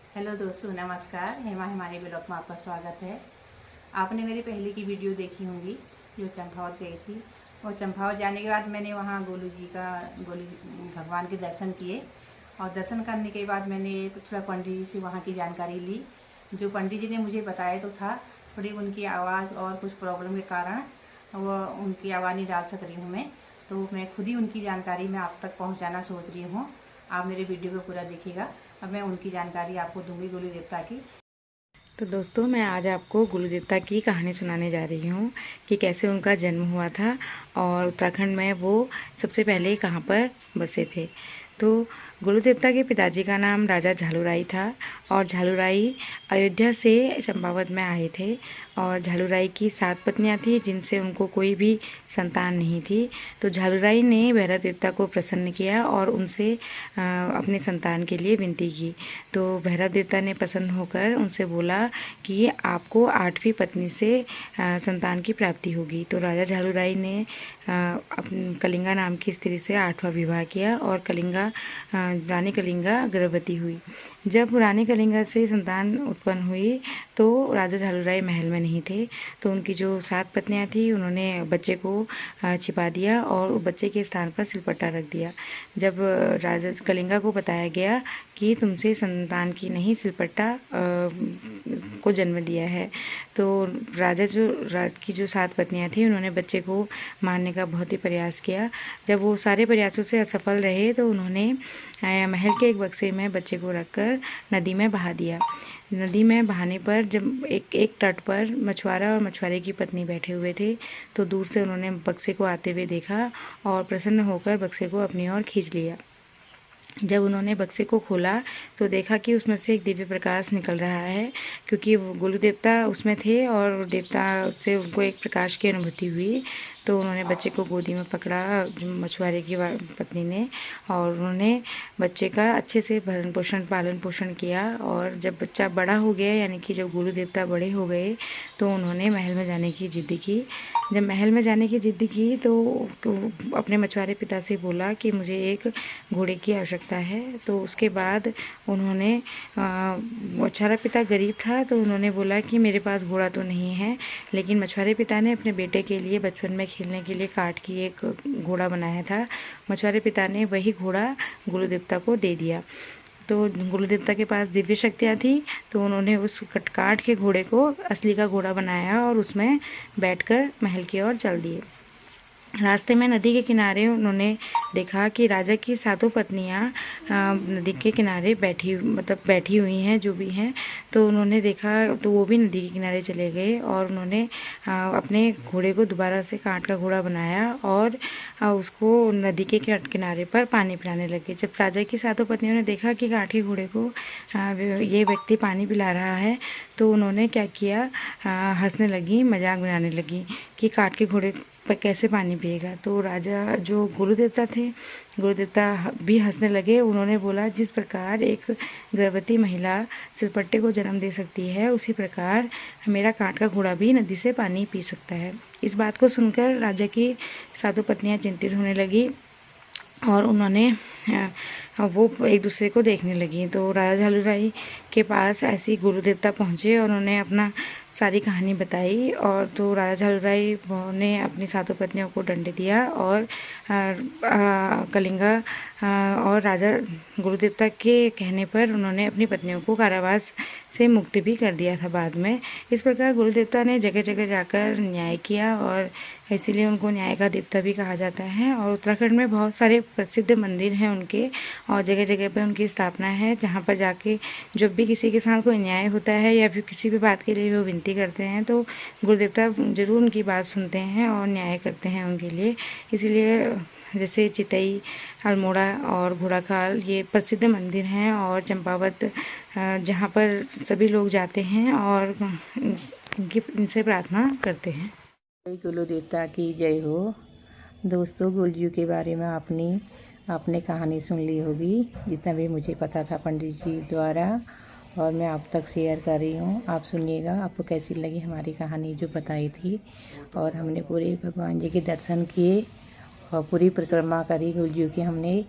Hello दोस्तों, नमस्कार। हेमा हमारे ब्लॉग में आपका स्वागत है। आपने मेरी पहले की वीडियो देखी होंगी जो चंपावत गई थी। और चंपावत जाने के बाद मैंने वहाँ गोलू भगवान के दर्शन किए। और दर्शन करने के बाद मैंने थोड़ा पंडित जी से वहाँ की जानकारी ली। जो पंडित जी ने मुझे बताया तो था, थोड़ी उनकी आवाज़ और कुछ प्रॉब्लम के कारण वो उनकी आवाज़ नहीं डाल सक रही हूँ मैं। तो मैं खुद ही उनकी जानकारी मैं आप तक पहुँचाना सोच रही हूँ। आप मेरे वीडियो को पूरा देखिएगा। अब मैं उनकी जानकारी आपको दूंगी गुरु देवता की। तो दोस्तों, मैं आज आपको गुरु देवता की कहानी सुनाने जा रही हूँ कि कैसे उनका जन्म हुआ था और उत्तराखंड में वो सबसे पहले कहाँ पर बसे थे। तो गुरु देवता के पिताजी का नाम राजा झालूराई था और झालूराई अयोध्या से चंपावत में आए थे। और झालूराई की 7 पत्नियां थी जिनसे उनको कोई भी संतान नहीं थी। तो झालूराई ने भैरव देवता को प्रसन्न किया और उनसे अपने संतान के लिए विनती की। तो भैरव देवता ने प्रसन्न होकर उनसे बोला कि आपको 8वीं पत्नी से संतान की प्राप्ति होगी। तो राजा झालूराई ने कलिंगा नाम की स्त्री से 8वां विवाह किया और रानी कलिंगा गर्भवती हुई। जब रानी कलिंगा से संतान उत्पन्न हुई तो राजा झालूराई महल में नहीं थे। तो उनकी जो 7 पत्नियां थी उन्होंने बच्चे को छिपा दिया और बच्चे के स्थान पर सिलपट्टा रख दिया। जब राजा कलिंगा को बताया गया कि तुमसे संतान की नहीं सिलपट्टा को जन्म दिया है, तो राज की जो 7 पत्नियां थी उन्होंने बच्चे को मारने का बहुत ही प्रयास किया। जब वो सारे प्रयासों से असफल रहे तो उन्होंने महल के एक बक्से में बच्चे को रखकर नदी में बहा दिया। नदी में बहाने पर जब एक तट पर मछुआरा और मछुआरे की पत्नी बैठे हुए थे, तो दूर से उन्होंने बक्से को आते हुए देखा और प्रसन्न होकर बक्से को अपनी ओर खींच लिया। जब उन्होंने बक्से को खोला तो देखा कि उसमें से एक दिव्य प्रकाश निकल रहा है, क्योंकि वो गुरु देवता उसमें थे और देवता से उनको एक प्रकाश की अनुभूति हुई। तो उन्होंने बच्चे को गोदी में पकड़ा मछुआरे की पत्नी ने, और उन्होंने बच्चे का अच्छे से भरण पोषण पालन पोषण किया। और जब बच्चा बड़ा हो गया, यानी कि जब गुरु देवता बड़े हो गए, तो उन्होंने महल में जाने की जिद की। जब महल में जाने की जिद की तो अपने मछुआरे पिता से बोला कि मुझे एक घोड़े की आवश्यकता है। तो उसके बाद उन्होंने मछुआरा पिता गरीब था तो उन्होंने बोला कि मेरे पास घोड़ा तो नहीं है, लेकिन मछुआरे पिता ने अपने बेटे के लिए बचपन में खेलने के लिए काठ की एक घोड़ा बनाया था। मछुआरे पिता ने वही घोड़ा गुरु देवता को दे दिया। तो गुरु देवता के पास दिव्य शक्तियाँ थी, तो उन्होंने उस काठ के घोड़े को असली का घोड़ा बनाया और उसमें बैठकर महल की ओर चल दिए। रास्ते में नदी के किनारे उन्होंने देखा कि राजा की 7 पत्नियां नदी के किनारे बैठी हुई हैं, जो भी हैं। तो उन्होंने देखा तो वो भी नदी के किनारे चले गए और उन्होंने अपने घोड़े को दोबारा से काठ का घोड़ा बनाया और उसको नदी के किनारे पर पानी पिलाने लगे। जब राजा की 7 पत्नियों ने देखा कि काठ के घोड़े को ये व्यक्ति पानी पिला रहा है, तो उन्होंने क्या किया, हंसने लगी, मजाक बनाने लगी कि काठ के घोड़े पर कैसे पानी पिएगा। तो राजा जो गुरु देवता थे, गुरु देवता भी हंसने लगे। उन्होंने बोला, जिस प्रकार एक गर्भवती महिला सिलपट्टे को जन्म दे सकती है, उसी प्रकार मेरा काठ का घोड़ा भी नदी से पानी पी सकता है। इस बात को सुनकर राजा की 7 पत्नियां चिंतित होने लगी और उन्होंने वो एक दूसरे को देखने लगी। तो राजा झालूराई के पास ऐसे ही गुरु देवता पहुँचे और उन्होंने अपना सारी कहानी बताई। और तो राजा झालूराई ने अपनी 7 पत्नियों को दंड दिया और कलिंगा और राजा गुरु देवता के कहने पर उन्होंने अपनी पत्नियों को कारावास से मुक्ति भी कर दिया था बाद में। इस प्रकार गुरु देवता ने जगह जगह जाकर न्याय किया और इसीलिए उनको न्याय का देवता भी कहा जाता है। और उत्तराखंड में बहुत सारे प्रसिद्ध मंदिर हैं उनके, और जगह जगह पर उनकी स्थापना है, जहाँ पर जाके जब भी किसी के साथ कोई न्याय होता है या फिर किसी भी बात के लिए वो विनती करते हैं, तो गुरु देवता ज़रूर उनकी बात सुनते हैं और न्याय करते हैं उनके लिए। इसीलिए जैसे चितई, अल्मोड़ा और घोड़ाखाल ये प्रसिद्ध मंदिर हैं, और चंपावत जहाँ पर सभी लोग जाते हैं और इनसे प्रार्थना करते हैं। गुरु देवता की जय हो। दोस्तों, गुरुजी के बारे में आपने कहानी सुन ली होगी, जितना भी मुझे पता था पंडित जी द्वारा, और मैं आप तक शेयर कर रही हूँ। आप सुनिएगा, आपको कैसी लगी हमारी कहानी जो बताई थी। और हमने पूरे भगवान जी के दर्शन किए और पूरी परिक्रमा करी गुरुजी की हमने,